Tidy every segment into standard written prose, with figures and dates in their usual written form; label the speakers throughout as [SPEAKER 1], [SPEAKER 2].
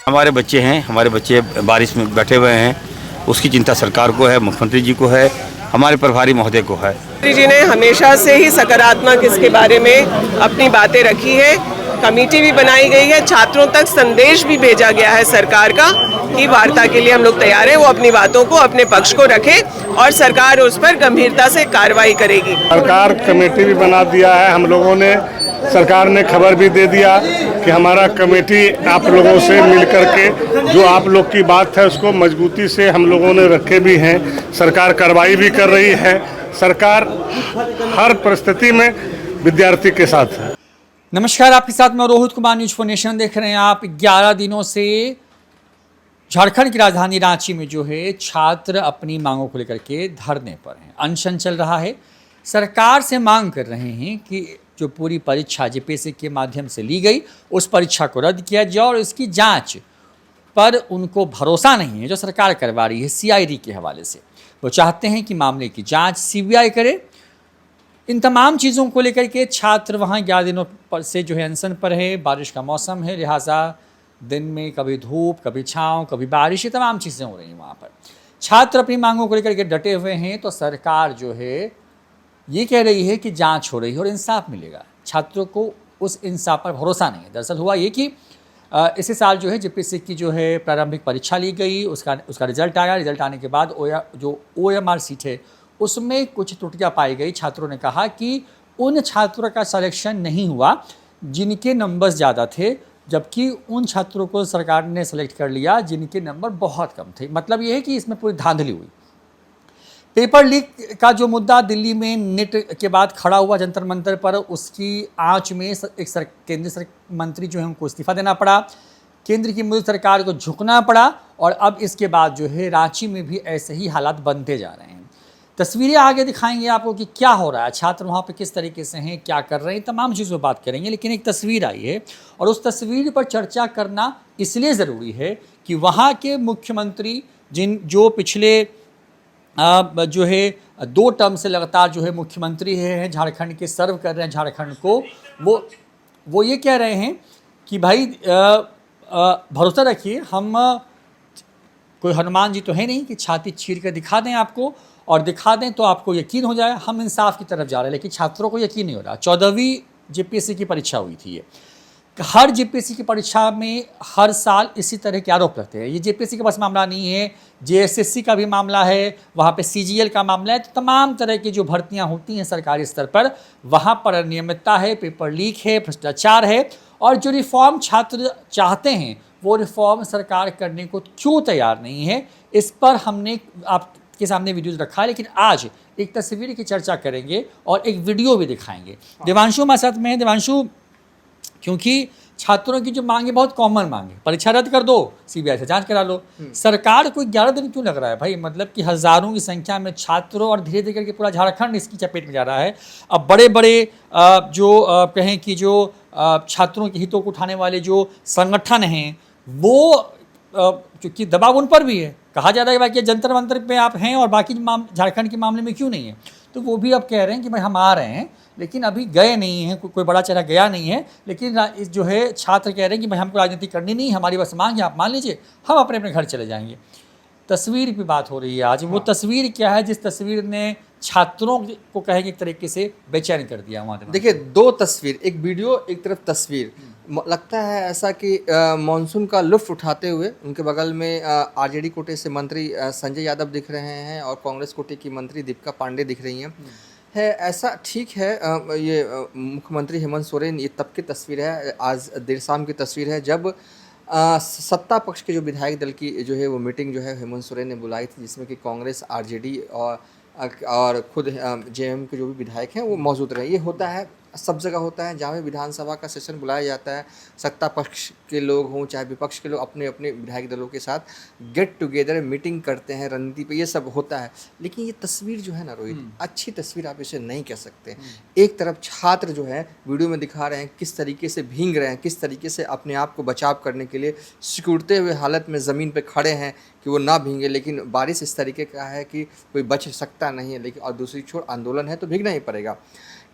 [SPEAKER 1] हमारे बच्चे हैं, हमारे बच्चे बारिश में बैठे हुए हैं, उसकी चिंता सरकार को है, मुख्यमंत्री जी को है, हमारे प्रभारी महोदय को है।
[SPEAKER 2] मुख्यमंत्री जी ने हमेशा से ही सकारात्मक इसके बारे में अपनी बातें रखी है। कमेटी भी बनाई गई है, छात्रों तक संदेश भी भेजा गया है सरकार का कि वार्ता के लिए हम लोग तैयार हैं। वो अपनी बातों को, अपने पक्ष को रखें और सरकार उस पर गंभीरता से कार्रवाई करेगी।
[SPEAKER 3] सरकार कमेटी भी बना दिया है, हम लोगों ने, सरकार ने खबर भी दे दिया कि हमारा कमेटी आप लोगों से मिल करके जो आप लोग की बात है उसको मजबूती से हम लोगों ने रखे भी हैं। सरकार कार्रवाई भी कर रही है। सरकार हर परिस्थिति में विद्यार्थी के साथ है।
[SPEAKER 4] नमस्कार, आपके साथ मैं Rohit Kumar, news for nation देख रहे हैं आप। 11 दिनों से झारखंड की राजधानी रांची में जो है छात्र अपनी मांगों को लेकर के धरने पर हैं, अनशन चल रहा है। सरकार से मांग कर रहे हैं कि जो पूरी परीक्षा जेपीएससी के माध्यम से ली गई उस परीक्षा को रद्द किया जाए और इसकी जांच पर उनको भरोसा नहीं है जो सरकार करवा रही है सीआईडी के हवाले से। वो चाहते हैं कि मामले की जांच सीबीआई करे। इन तमाम चीज़ों को लेकर के छात्र वहाँ 11 दिनों पर से जो है अनशन पर है। बारिश का मौसम है, लिहाजा दिन में कभी धूप, कभी छाँव, कभी बारिश, ये तमाम चीज़ें हो रही हैं वहाँ पर। छात्र अपनी मांगों को लेकर के डटे हुए हैं, तो सरकार जो है ये कह रही है कि जांच हो रही है और इंसाफ मिलेगा। छात्रों को उस इंसाफ पर भरोसा नहीं है। दरअसल हुआ ये कि इसी साल जो है जेपीएससी की जो है प्रारंभिक परीक्षा ली गई, उसका रिजल्ट आया। रिजल्ट आने के बाद जो ओएमआर सीट है उसमें कुछ त्रुटियां पाई गई। छात्रों ने कहा कि उन छात्रों का सिलेक्शन नहीं हुआ जिनके नंबर्स ज़्यादा थे, जबकि उन छात्रों को सरकार ने सेलेक्ट कर लिया जिनके नंबर बहुत कम थे। मतलब ये है कि इसमें पूरी धांधली हुई। पेपर लीक का जो मुद्दा दिल्ली में नेट के बाद खड़ा हुआ जंतर मंतर पर, उसकी आंच में एक केंद्रीय मंत्री जो है उनको इस्तीफा देना पड़ा, केंद्र की मोदी सरकार को झुकना पड़ा और अब इसके बाद जो है रांची में भी ऐसे ही हालात बनते जा रहे हैं। तस्वीरें आगे दिखाएंगे आपको कि क्या हो रहा है, छात्र वहाँ पे किस तरीके से हैं, क्या कर रहे हैं, तमाम चीज़ों पर बात करेंगे। लेकिन एक तस्वीर आई है और उस तस्वीर पर चर्चा करना इसलिए ज़रूरी है कि वहाँ के मुख्यमंत्री जो पिछले जो है 2 टर्म से लगातार जो है मुख्यमंत्री हैं, झारखंड के सर्व कर रहे हैं झारखंड को, वो ये कह रहे हैं कि भाई भरोसा रखिए, हम कोई हनुमान जी तो है नहीं कि छाती चीर कर दिखा दें आपको, और दिखा दें तो आपको यकीन हो जाए। हम इंसाफ की तरफ जा रहे हैं, लेकिन छात्रों को यकीन नहीं हो रहा। 14वीं जेपीएससी की परीक्षा हुई थी। ये हर जेपीएससी की परीक्षा में हर साल इसी तरह के आरोप लगते हैं। ये जेपीएससी का बस मामला नहीं है, जेएसएससी का भी मामला है, वहाँ पे सीजीएल का मामला है। तो तमाम तरह की जो भर्तियाँ होती हैं सरकारी स्तर पर, वहाँ पर अनियमितता है, पेपर लीक है, भ्रष्टाचार है। और जो रिफॉर्म छात्र चाहते हैं वो रिफॉर्म सरकार करने को क्यों तैयार नहीं है, इस पर हमने आपके सामने वीडियोज़ रखा है। लेकिन आज एक तस्वीर की चर्चा करेंगे और एक वीडियो भी दिखाएंगे। देवांशु हमारे साथ में है। देवांशु, क्योंकि छात्रों की जो मांग है बहुत कॉमन मांग है, परीक्षा रद्द कर दो, सीबीआई से जांच करा लो। सरकार को 11 दिन क्यों लग रहा है भाई? मतलब कि हज़ारों की संख्या में छात्रों, और धीरे धीरे करके पूरा झारखंड इसकी चपेट में जा रहा है। अब बड़े बड़े कहें कि जो छात्रों के हितों को उठाने वाले जो संगठन हैं, वो क्योंकि दबाव उन पर भी है। कहा जा रहा है कि जंतर मंतर पे आप हैं और बाकी झारखंड के मामले में क्यों नहीं है, तो वो भी अब कह रहे हैं कि भाई हम आ रहे हैं, लेकिन अभी गए नहीं हैं, कोई बड़ा चेहरा गया नहीं है। लेकिन जो है छात्र कह रहे हैं कि भाई हमको राजनीति करनी नहीं, हमारी बस मांग है, आप मान लीजिए, हम अपने अपने घर चले जाएंगे। तस्वीर की बात हो रही है आज। वो तस्वीर क्या है जिस तस्वीर ने छात्रों को कहेंगे एक तरीके से बेचैन कर दिया वहाँ?
[SPEAKER 5] देखिए, 2 तस्वीर, एक वीडियो, एक तरफ तस्वीर। लगता है ऐसा कि मानसून का लुत्फ उठाते हुए उनके बगल में आरजेडी कोटे से मंत्री संजय यादव दिख रहे हैं और कांग्रेस कोटे की मंत्री दीपिका पांडे दिख रही हैं। है ऐसा, ठीक है। ये मुख्यमंत्री हेमंत सोरेन, ये तब की तस्वीर है, आज देर शाम की तस्वीर है, जब सत्ता पक्ष के जो विधायक दल की जो है वो मीटिंग जो है हेमंत सोरेन ने बुलाई थी, जिसमें कि कांग्रेस, आरजेडी और खुद जेएमएम के जो भी विधायक हैं वो मौजूद रहे। ये होता है, सब जगह होता है, जहाँ भी विधानसभा का सेशन बुलाया जाता है, सत्ता पक्ष के लोग हों चाहे विपक्ष के लोग अपने अपने विधायक दलों के साथ गेट टुगेदर मीटिंग करते हैं, रणनीति पे, ये सब होता है। लेकिन ये तस्वीर जो है ना रोहित, अच्छी तस्वीर आप इसे नहीं कह सकते। एक तरफ छात्र जो है वीडियो में दिखा रहे हैं किस तरीके से भींग रहे हैं, किस तरीके से अपने आप को बचाव करने के लिए सिकुड़ते हुए हालत में ज़मीन पर खड़े हैं कि वो ना भींगे, लेकिन बारिश इस तरीके का है कि कोई बच सकता नहीं है। लेकिन और दूसरी छोर आंदोलन है तो भीगना ही पड़ेगा।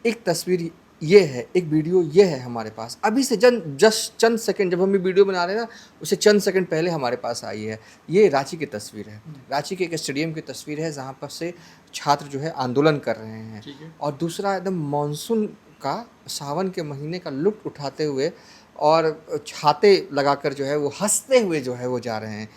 [SPEAKER 5] एक तस्वीर ये है, एक वीडियो ये है हमारे पास अभी से जस्ट चंद सेकंड, जब हम ये वीडियो बना रहे हैं ना उससे चंद सेकंड पहले हमारे पास आई है। ये रांची की तस्वीर है, रांची के एक स्टेडियम की तस्वीर है जहाँ पर से छात्र जो है आंदोलन कर रहे हैं। और दूसरा एकदम मानसून का, सावन के महीने का लुत्फ उठाते हुए और छाते लगाकर जो है वो हंसते हुए जो है वो जा रहे हैं।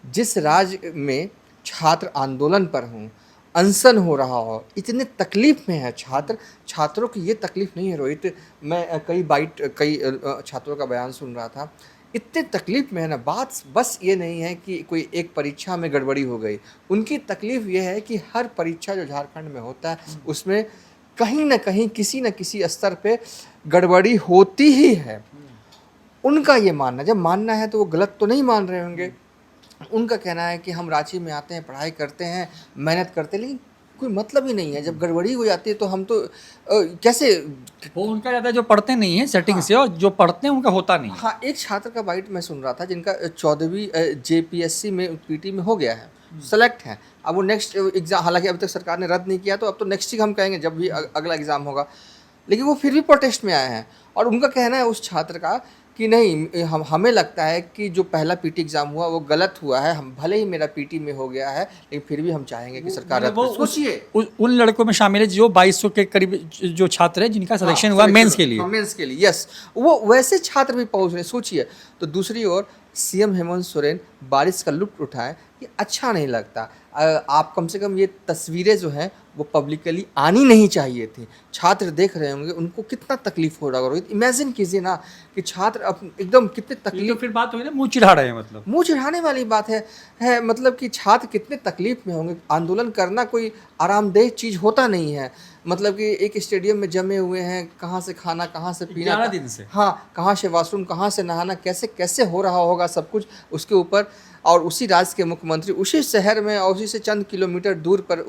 [SPEAKER 5] जिस राज्य में छात्र आंदोलन पर हों, अनशन हो रहा हो, इतने तकलीफ में है छात्रों की ये तकलीफ नहीं है रोहित। मैं कई छात्रों का बयान सुन रहा था, इतने तकलीफ में है ना। बात बस ये नहीं है कि कोई एक परीक्षा में गड़बड़ी हो गई, उनकी तकलीफ ये है कि हर परीक्षा जो झारखंड में होता है उसमें कहीं ना कहीं किसी न किसी स्तर पे गड़बड़ी होती ही है। उनका ये मानना, जब मानना है तो वो गलत तो नहीं मान रहे होंगे। उनका कहना है कि हम रांची में आते हैं, पढ़ाई करते हैं, मेहनत करते हैं, लेकिन कोई मतलब ही नहीं है। जब गड़बड़ी हो जाती है तो हम तो कैसे।
[SPEAKER 4] वो उनका ज़्यादा जो पढ़ते नहीं है सेटिंग से, और जो पढ़ते हैं उनका होता नहीं है।
[SPEAKER 5] हाँ, एक छात्र का बाइट मैं सुन रहा था जिनका 14वीं JPSC में पीटी में हो गया है, सेलेक्ट है। अब वो नेक्स्ट एग्ज़ाम, हालांकि अभी तक सरकार ने रद्द नहीं किया, तो अब तो नेक्स्ट ही हम कहेंगे जब भी अगला एग्ज़ाम होगा, लेकिन वो फिर भी प्रोटेस्ट में आए हैं। और उनका कहना है उस छात्र का कि नहीं, हमें लगता है कि जो पहला पीटी एग्ज़ाम हुआ वो गलत हुआ है। हम भले ही मेरा पीटी में हो गया है, लेकिन फिर भी हम चाहेंगे कि सरकार रद्द करे। सोचिए,
[SPEAKER 4] उन लड़कों में शामिल है जो 2200 के करीब जो छात्र है जिनका सिलेक्शन हुआ मेंस के लिए।
[SPEAKER 5] मेंस के लिए, यस, वो वैसे छात्र भी पहुंच रहे। सोचिए। तो दूसरी ओर सीएम हेमंत सोरेन बारिश का लुत्फ उठाएं, ये अच्छा नहीं लगता। आप कम से कम ये तस्वीरें जो हैं वो पब्लिकली आनी नहीं चाहिए थी। छात्र देख रहे होंगे, उनको कितना तकलीफ हो रहा होगा रोहित। इमेजिन कीजिए ना कि छात्र एकदम कितने तकलीफ।
[SPEAKER 4] तो फिर बात हुई ना, मुँह चिढ़ा रहे हैं, मतलब
[SPEAKER 5] मुँह चिढ़ाने वाली बात है मतलब कि छात्र कितने तकलीफ में होंगे। आंदोलन करना कोई आरामदेह चीज़ होता नहीं है। मतलब कि एक स्टेडियम में जमे हुए हैं, कहाँ से खाना, कहाँ से पीना,
[SPEAKER 4] 11 दिन से,
[SPEAKER 5] हाँ, कहाँ से वॉशरूम, कहाँ से नहाना, कैसे कैसे हो रहा होगा सब कुछ उसके ऊपर। और उसी राज्य के मुख्यमंत्री उसी शहर में और उसी से चंद किलोमीटर दूर पर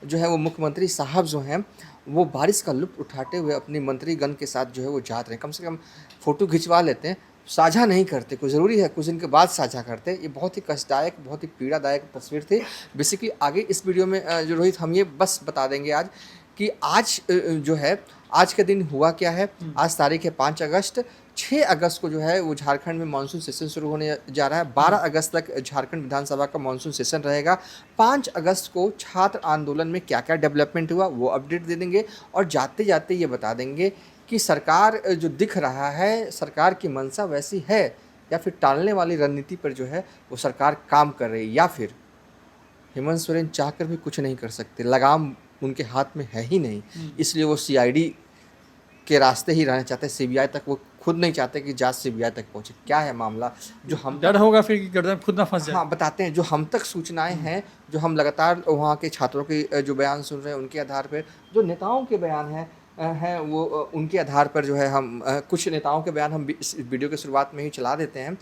[SPEAKER 5] जो है वो मुख्यमंत्री साहब जो हैं वो बारिश का लुत्फ उठाते हुए अपनी मंत्रीगण के साथ जो है वो जा रहे हैं। कम से कम फ़ोटो खिंचवा लेते हैं, साझा नहीं करते। कोई ज़रूरी है कुछ दिन के बाद साझा करते। ये बहुत ही कष्टदायक, बहुत ही पीड़ादायक तस्वीर थी। बेसिकली आगे इस वीडियो में जो रोहित हम ये बस बता देंगे आज कि आज जो है आज का दिन हुआ क्या है। आज तारीख है 5 अगस्त। 6 अगस्त को जो है वो झारखंड में मानसून सेशन शुरू होने जा रहा है। 12 अगस्त तक झारखंड विधानसभा का मानसून सेशन रहेगा। 5 अगस्त को छात्र आंदोलन में क्या क्या डेवलपमेंट हुआ वो अपडेट दे देंगे। और जाते जाते ये बता देंगे कि सरकार जो दिख रहा है, सरकार की मंशा वैसी है या फिर टालने वाली रणनीति पर जो है वो सरकार काम कर रही है, या फिर हेमंत सोरेन चाहकर भी कुछ नहीं कर सकते। लगाम उनके हाथ में है ही नहीं, इसलिए वो CID के रास्ते ही रहना चाहते हैं। CBI तक वो खुद नहीं चाहते कि जांच CBI तक पहुंचे। क्या है मामला जो हम
[SPEAKER 4] डर होगा फिर कि गर्दन खुद ना फंस जाए।
[SPEAKER 5] हाँ, बताते हैं। जो हम तक सूचनाएं हैं, जो हम लगातार वहाँ के छात्रों के जो बयान सुन रहे हैं उनके आधार पर, जो नेताओं के बयान हैं वो उनके आधार पर जो है हम कुछ नेताओं के बयान हम इस वीडियो की शुरुआत में ही चला देते हैं।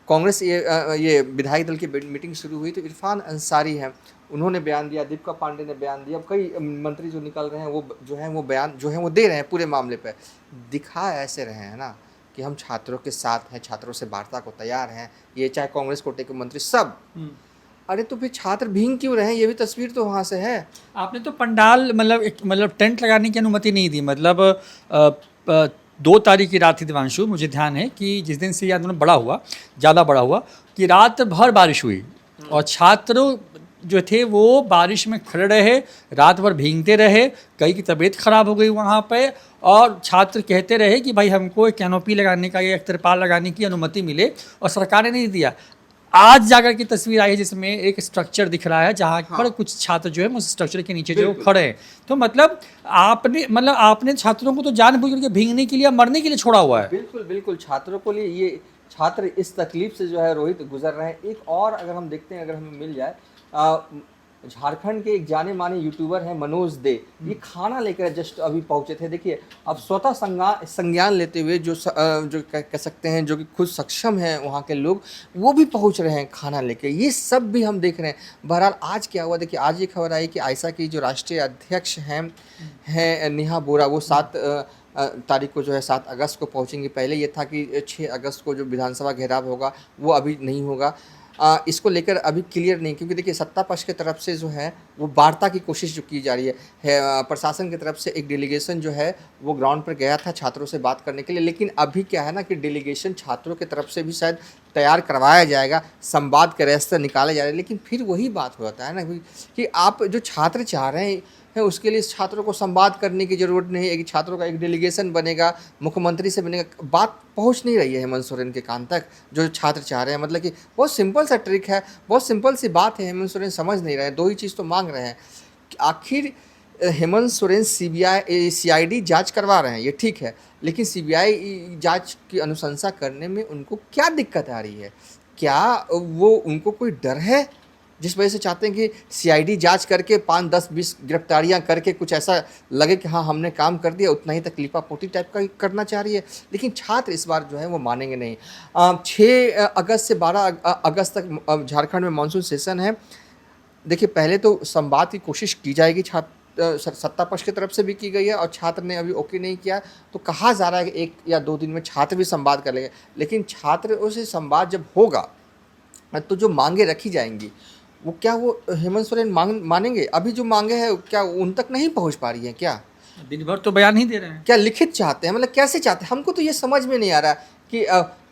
[SPEAKER 5] कांग्रेस ये विधायक दल की मीटिंग शुरू हुई तो इरफान अंसारी हैं, उन्होंने बयान दिया, दीपिका पांडे ने बयान दिया। अब कई मंत्री जो निकल रहे हैं वो जो है वो बयान जो है वो दे रहे हैं पूरे मामले पे। दिखा ऐसे रहे हैं ना कि हम छात्रों के साथ हैं, छात्रों से वार्ता को तैयार हैं। ये चाहे कांग्रेस कोटे के मंत्री सब। अरे तो फिर छात्र भींग क्यों रहे हैं? ये भी तस्वीर तो वहाँ से है।
[SPEAKER 4] आपने तो पंडाल मतलब टेंट लगाने की अनुमति नहीं दी। मतलब 2 तारीख की रात थी दिवांशु, मुझे ध्यान है कि जिस दिन से ये आंदोलन ज़्यादा बड़ा हुआ कि रात भर बारिश हुई और छात्र जो थे वो बारिश में खड़े रहे, रात भर भीगते रहे। कई की तबीयत ख़राब हो गई वहाँ पे, और छात्र कहते रहे कि भाई हमको एक कैनोपी लगाने का या एक तिरपाल लगाने की अनुमति मिले, और सरकार ने नहीं दिया। आज जाकर की तस्वीर आई है जिसमें एक स्ट्रक्चर दिख रहा है जहाँ पर कुछ छात्र जो है उस स्ट्रक्चर के नीचे जो खड़े हैं। तो मतलब आपने छात्रों को तो जानबूझ करके भीगने के लिए, मरने के लिए छोड़ा हुआ है।
[SPEAKER 5] बिल्कुल बिल्कुल, छात्रों को लिए ये छात्र इस तकलीफ से जो है रोहित गुजर रहे हैं। एक और अगर हम देखते हैं, अगर हमें मिल जाए, झारखंड के एक जाने माने यूट्यूबर हैं मनोज दे, ये खाना लेकर जस्ट अभी पहुंचे थे। देखिए, अब स्वतः संज्ञान लेते हुए जो कह सकते हैं जो कि खुद सक्षम हैं वहाँ के लोग, वो भी पहुंच रहे हैं खाना लेकर। ये सब भी हम देख रहे हैं। बहरहाल आज क्या हुआ देखिए, आज ये खबर आई कि आयशा की जो राष्ट्रीय अध्यक्ष हैं नेहा बोरा, वो 7 तारीख को जो है 7 अगस्त को पहुँचेंगी। पहले ये था कि 6 अगस्त को जो विधानसभा घेराव होगा वो अभी नहीं होगा। इसको लेकर अभी क्लियर नहीं, क्योंकि देखिए सत्ता पक्ष की तरफ से जो है वो वार्ता की कोशिश जो की जा रही है, प्रशासन की तरफ से एक डेलीगेशन जो है वो ग्राउंड पर गया था छात्रों से बात करने के लिए। लेकिन अभी क्या है ना कि डेलीगेशन छात्रों की तरफ से भी शायद तैयार करवाया जाएगा, संवाद के रास्ते निकाले जा रहे हैं। लेकिन फिर वही बात हो जाता है ना कि आप जो छात्र चाह रहे हैं उसके लिए छात्रों को संवाद करने की ज़रूरत नहीं है कि छात्रों का एक डेलीगेशन बनेगा, मुख्यमंत्री से बनेगा। बात पहुंच नहीं रही है हेमंत सोरेन के कान तक जो छात्र चाह रहे हैं। मतलब कि बहुत सिंपल सा ट्रिक है, बहुत सिंपल सी बात है, हेमंत सोरेन समझ नहीं रहे हैं। दो ही चीज़ तो मांग रहे हैं कि आखिर हेमंत सोरेन CID जांच करवा रहे हैं, ये ठीक है, लेकिन CBI जांच की अनुशंसा करने में उनको क्या दिक्कत आ रही है? क्या वो उनको कोई डर है जिस वजह से चाहते हैं कि CID जांच करके 5, 10, 20 गिरफ्तारियां करके कुछ ऐसा लगे कि हाँ हमने काम कर दिया, उतना ही तकलीफा पोटी टाइप का करना चाह रही है? लेकिन छात्र इस बार जो है वो मानेंगे नहीं। 6 अगस्त से 12 अगस्त तक झारखंड में मानसून सेशन है। देखिए पहले तो संवाद की कोशिश की जाएगी, सत्ता पक्ष की तरफ से भी की गई है और छात्र ने अभी ओके नहीं किया, तो कहा जा रहा है कि 1 या 2 दिन में छात्र भी संवाद कर लेंगे। लेकिन छात्रों से संवाद जब होगा तो जो मांगे रखी जाएंगी वो क्या वो हेमंत सोरेन मानेंगे? अभी जो मांगे हैं क्या उन तक नहीं पहुंच पा रही हैं? क्या
[SPEAKER 4] दिन भर तो बयान ही दे रहे हैं।
[SPEAKER 5] क्या लिखित चाहते हैं? मतलब कैसे चाहते हैं? हमको तो ये समझ में नहीं आ रहा कि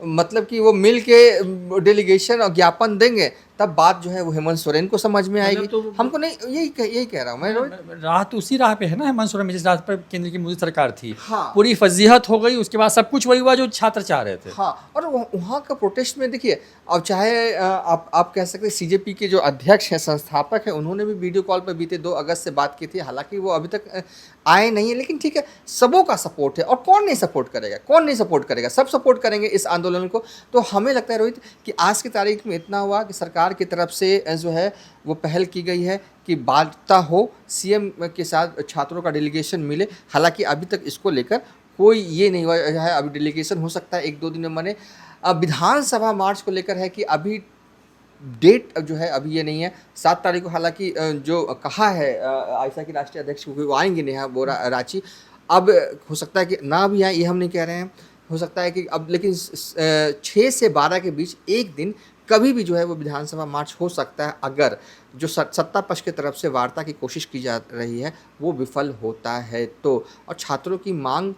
[SPEAKER 5] मतलब कि वो मिल के डेलीगेशन और ज्ञापन देंगे तब बात जो है वो हेमंत सोरेन को समझ में आएगी।
[SPEAKER 4] तो
[SPEAKER 5] हमको नहीं, यही कह रहा हूँ मैं रोहित।
[SPEAKER 4] राह तो उसी राह पे है ना हेमंत सोरेन में जिस राह पर केंद्र की मोदी सरकार थी।
[SPEAKER 5] हाँ।
[SPEAKER 4] पूरी फजीहत हो गई, उसके बाद सब कुछ वही हुआ जो छात्र चाह रहे थे।
[SPEAKER 5] हाँ, और वहाँ का प्रोटेस्ट में देखिए, अब चाहे आप कह सकते हैं CJP के जो अध्यक्ष हैं, संस्थापक हैं, उन्होंने भी वीडियो कॉल पर बीते 2 अगस्त से बात की थी। हालांकि वो अभी तक आए नहीं है, लेकिन ठीक है, सबों का सपोर्ट है। और कौन नहीं सपोर्ट करेगा? कौन नहीं सपोर्ट करेगा? सब सपोर्ट करेंगे इस आंदोलन को। तो हमें लगता है रोहित कि आज की तारीख में इतना हुआ कि सरकार की तरफ से जो है वो पहल की गई है कि वार्ता हो, CM के साथ छात्रों का डेलीगेशन मिले। हालांकि अभी तक इसको लेकर कोई ये नहीं हुआ है। अभी डेलीगेशन हो सकता है 1-2 दिन में बने। विधानसभा मार्च को लेकर है कि अभी डेट जो है अभी ये नहीं है। 7 तारीख को हालांकि जो कहा है आयशा की राष्ट्रीय अध्यक्ष को वो आएंगे नेहा बोरा रांची। अब हो सकता है कि ना भी आए, ये हम नहीं कह रहे हैं। हो सकता है कि अब, लेकिन 6 से 12 के बीच एक दिन कभी भी जो है वो विधानसभा मार्च हो सकता है, अगर जो सत्ता पक्ष की तरफ से वार्ता की कोशिश की जा रही है वो विफल होता है तो। और छात्रों की मांग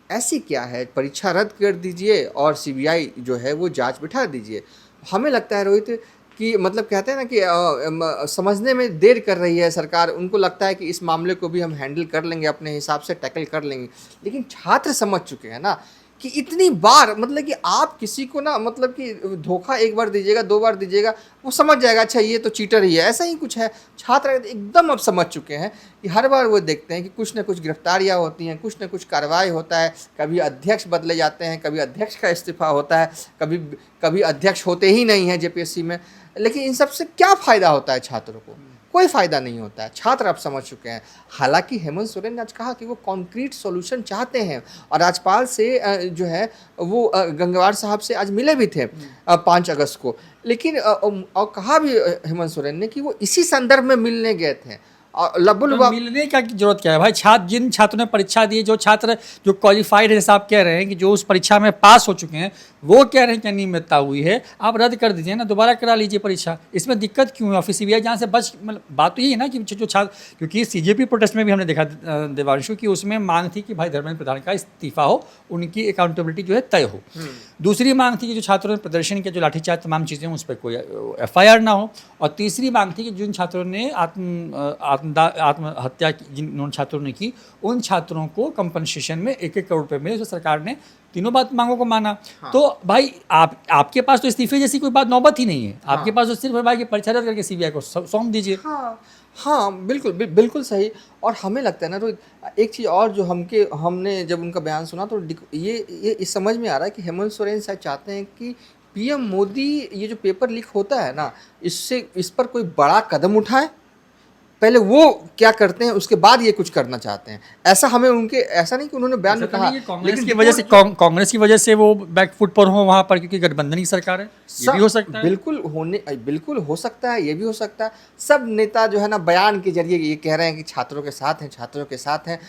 [SPEAKER 5] ऐसी क्या है? परीक्षा रद्द कर दीजिए और CBI जो है वो जांच बिठा दीजिए। हमें लगता है रोहित कि मतलब कहते हैं ना कि समझने में देर कर रही है सरकार। उनको लगता है कि इस मामले को भी हम हैंडल कर लेंगे, अपने हिसाब से टैकल कर लेंगे। लेकिन छात्र समझ चुके हैं ना कि इतनी बार, मतलब कि आप किसी को ना, मतलब कि धोखा 1 बार दीजिएगा, 2 बार दीजिएगा, वो समझ जाएगा अच्छा ये तो चीटर ही है। ऐसा ही कुछ है। छात्र एकदम अब समझ चुके हैं कि हर बार वो देखते हैं कि कुछ ना कुछ गिरफ्तारियां होती हैं, कुछ ना कुछ कार्रवाई होता है, कभी अध्यक्ष बदले जाते हैं, कभी अध्यक्ष का इस्तीफा होता है, कभी अध्यक्ष होते ही नहीं हैं JPSC में। लेकिन इन सब से क्या फ़ायदा होता है छात्रों को? कोई फ़ायदा नहीं होता है। छात्र अब समझ चुके हैं। हालांकि हेमंत सोरेन ने आज कहा कि वो कॉन्क्रीट सॉल्यूशन चाहते हैं और राज्यपाल से जो है वो गंगवार साहब से आज मिले भी थे 5 अगस्त को। लेकिन और कहा भी हेमंत सोरेन ने कि वो इसी संदर्भ में मिलने गए थे। और
[SPEAKER 4] मिलने का जरूरत क्या है भाई? जिन छात्रों ने परीक्षा दी, जो छात्र जो क्वालिफाइड है, जैसा आप कह रहे हैं कि जो उस परीक्षा में पास हो चुके हैं, वो कह रहे हैं कि अनियमितता हुई है, आप रद्द कर दीजिए ना, दोबारा करा लीजिए परीक्षा। इसमें दिक्कत क्यों है? और फिर CBI जहाँ से मतलब बात तो यही है ना कि जो छात्र, क्योंकि CJP प्रोटेस्ट में भी हमने देखा देवांशु की उसमें मांग थी कि भाई धर्मेंद्र प्रधान का इस्तीफा हो, उनकी अकाउंटेबिलिटी जो है तय हो। दूसरी मांग थी कि जो छात्रों ने प्रदर्शन किया, जो लाठीचार्ज तमाम चीज़ें, उस पर कोई FIR ना हो। और तीसरी मांग थी कि जिन छात्रों ने आत्महत्या जिन छात्रों ने की, उन छात्रों को कंपनसेशन में 1-1 करोड़ रुपए मिले। तो सरकार ने तीनों बात मांगों को माना। हाँ। तो भाई आपके पास तो इस्तीफे जैसी कोई बात नौबत ही नहीं है। हाँ। आपके पास तो सिर्फ भाई की परीक्षा रद्द करके CBI को सौंप दीजिए।
[SPEAKER 5] हाँ, बिल्कुल सही। और हमें लगता है ना रोहित, एक चीज़ और जो हमने जब उनका बयान सुना तो ये समझ में आ रहा है कि हेमंत सोरेन शायद चाहते हैं कि PM मोदी ये जो पेपर लीक होता है ना, इस पर कोई बड़ा कदम उठाए पहले वो क्या करते हैं उसके बाद ये कुछ करना चाहते हैं। ऐसा हमें उनके, ऐसा नहीं कि उन्होंने बयान में कहा,
[SPEAKER 4] कांग्रेस की वजह से कांग्रेस की वजह से वो बैकफुट पर हो वहां पर, क्योंकि गठबंधन की सरकार है, ये भी हो सकता है।
[SPEAKER 5] बिल्कुल हो सकता है, ये भी हो सकता है। सब नेता जो है ना बयान के जरिए ये कह रहे हैं कि छात्रों के साथ हैं, छात्रों के साथ हैं।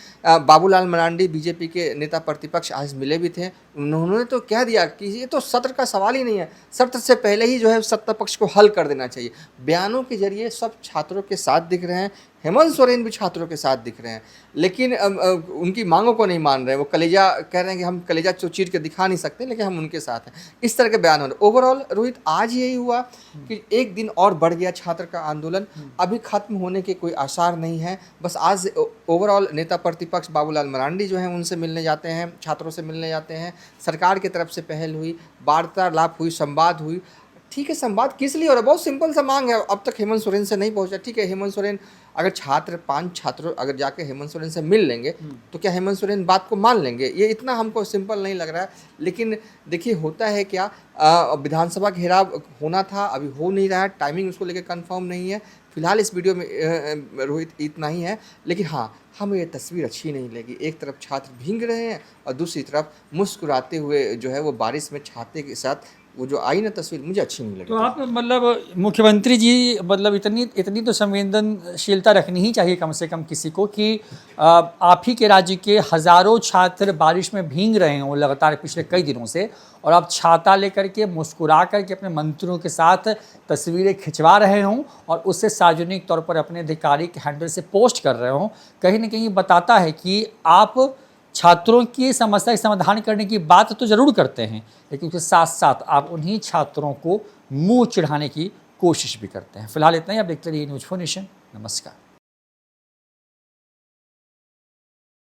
[SPEAKER 5] बाबूलाल मरांडी बीजेपी के नेता प्रतिपक्ष आज मिले भी थे, उन्होंने तो कह दिया कि ये तो सत्र का सवाल ही नहीं है, सत्र से पहले ही जो है सत्ता पक्ष को हल कर देना चाहिए। बयानों के जरिए सब छात्रों के साथ दिख रहे हैं, हेमंत सोरेन भी छात्रों के साथ दिख रहे हैं, लेकिन उनकी मांगों को नहीं मान रहे। वो कलेजा कह रहे हैं कि हम कलेजा चीर के दिखा नहीं सकते, लेकिन हम उनके साथ हैं। इस तरह के बयान हो रहे। ओवरऑल रोहित आज यही हुआ कि एक दिन और बढ़ गया छात्र का आंदोलन, अभी खत्म होने के कोई आसार नहीं है। बस आज ओवरऑल नेता प्रतिपक्ष बाबूलाल मरांडी जो हैं उनसे मिलने जाते हैं, छात्रों से मिलने जाते हैं। सरकार की तरफ से पहल हुई, वार्तालाप हुई, संवाद हुई। ठीक है, संवाद किस लिए हो रहा है? बहुत सिंपल सा मांग है, अब तक हेमंत सोरेन से नहीं पहुंचा। ठीक है, हेमंत सोरेन अगर 5 छात्र अगर जाके हेमंत सोरेन से मिल लेंगे तो क्या हेमंत सोरेन बात को मान लेंगे? ये इतना हमको सिंपल नहीं लग रहा है। लेकिन देखिए होता है क्या, विधानसभा घेराव होना था, अभी हो नहीं रहा है, टाइमिंग उसको लेकर कंफर्म नहीं है। फिलहाल इस वीडियो में रोहित इतना ही है। लेकिन हाँ, हमें ये तस्वीर अच्छी नहीं लगी। एक तरफ छात्र भीग रहे हैं और दूसरी तरफ मुस्कुराते हुए जो है वो बारिश में छाते के साथ वो जो आई ना तस्वीर, मुझे अच्छी नहीं लगी।
[SPEAKER 4] तो आप मतलब मुख्यमंत्री जी मतलब इतनी तो संवेदनशीलता रखनी ही चाहिए कम से कम किसी को कि आप ही के राज्य के हज़ारों छात्र बारिश में भीग रहे हों लगातार पिछले कई दिनों से, और आप छाता लेकर के मुस्कुरा करके अपने मंत्रियों के साथ तस्वीरें खिंचवा रहे हों और उससे सार्वजनिक तौर पर अपने आधिकारिक हैंडल से पोस्ट कर रहे हों, कहीं ना कहीं बताता है कि आप छात्रों की समस्या का समाधान करने की बात तो ज़रूर करते हैं, लेकिन उसके साथ साथ आप उन्हीं छात्रों को मुंह चिढ़ाने की कोशिश भी करते हैं। फिलहाल इतना ही। आप देखते रहिए न्यूज़4 नेशन। नमस्कार।